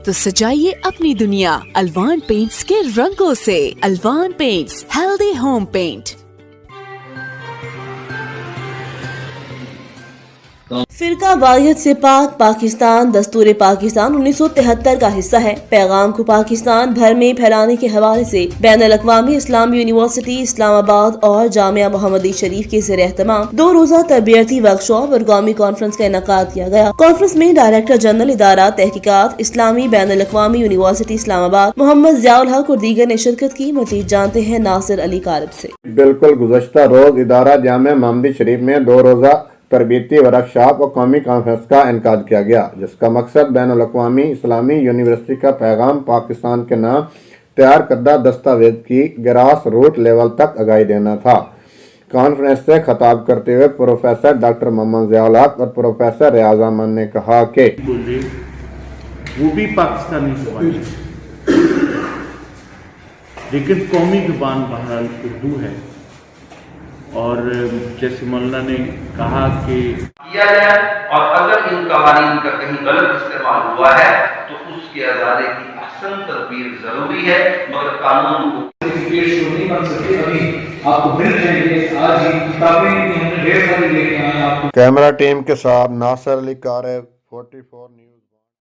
तो सजाइए अपनी दुनिया अलवान पेंट्स के रंगों से। अलवान पेंट्स, हेल्दी होम पेंट। फिरका वाहियत से पाक पाकिस्तान दस्तूर पाकिस्तान 1973 का हिस्सा है। पैगाम को पाकिस्तान भर में फैलाने के हवाले से बैनुल-अक़वामी इस्लामी यूनिवर्सिटी इस्लामाबाद और जामिया मोहम्मदी शरीफ के ज़ेर एहतमाम 2 रोज़ा तरबियती वर्कशॉप और कौमी कॉन्फ्रेंस का इनेकाद किया गया। कॉन्फ्रेंस में डायरेक्टर जनरल इदारा तहकीकात इस्लामी बैनुल-अक़वामी यूनिवर्सिटी इस्लामाबाद मोहम्मद ज़ियाउल हक और दीगर ने शिरकत की। मज़ीद जानते हैं नासिर अली कारब से। बिल्कुल गुज़श्ता रोज इदारा जामिया मोहम्मदी शरीफ में 2 रोज़ा तरबियती वर्कशॉप और कौमी कॉन्फ्रेंस का इनेकाद किया गया, जिसका मकसद बैनुल-अक़वामी इस्लामी यूनिवर्सिटी का पैगाम पाकिस्तान के नाम तैयार करदा दस्तावेज की ग्रास रूट लेवल तक आगाही देना था। कॉन्फ्रेंस से खिताब करते हुए प्रोफेसर डॉक्टर मोहम्मद ज़ियाउल हक और प्रोफेसर रियाज अहमद ने कहा कि वो भी पाकिस्तानी ज़ुबान है, लेकिन कौमी ज़ुबान बहरहाल उर्दू है। और जैसे मौलाना ने कहा कि किया जाए, और अगर इन कवानीन का कहीं गलत इस्तेमाल हुआ है तो उसके अदारे की अहसन तदबीर जरूरी है, मगर कानून को नहीं बन सकते। अभी आपको मिल जाएंगे, आज ही किताबें हमने ढेर सारी लेके आए आपको। कैमरा टीम के साथ नासिर अली कारब 44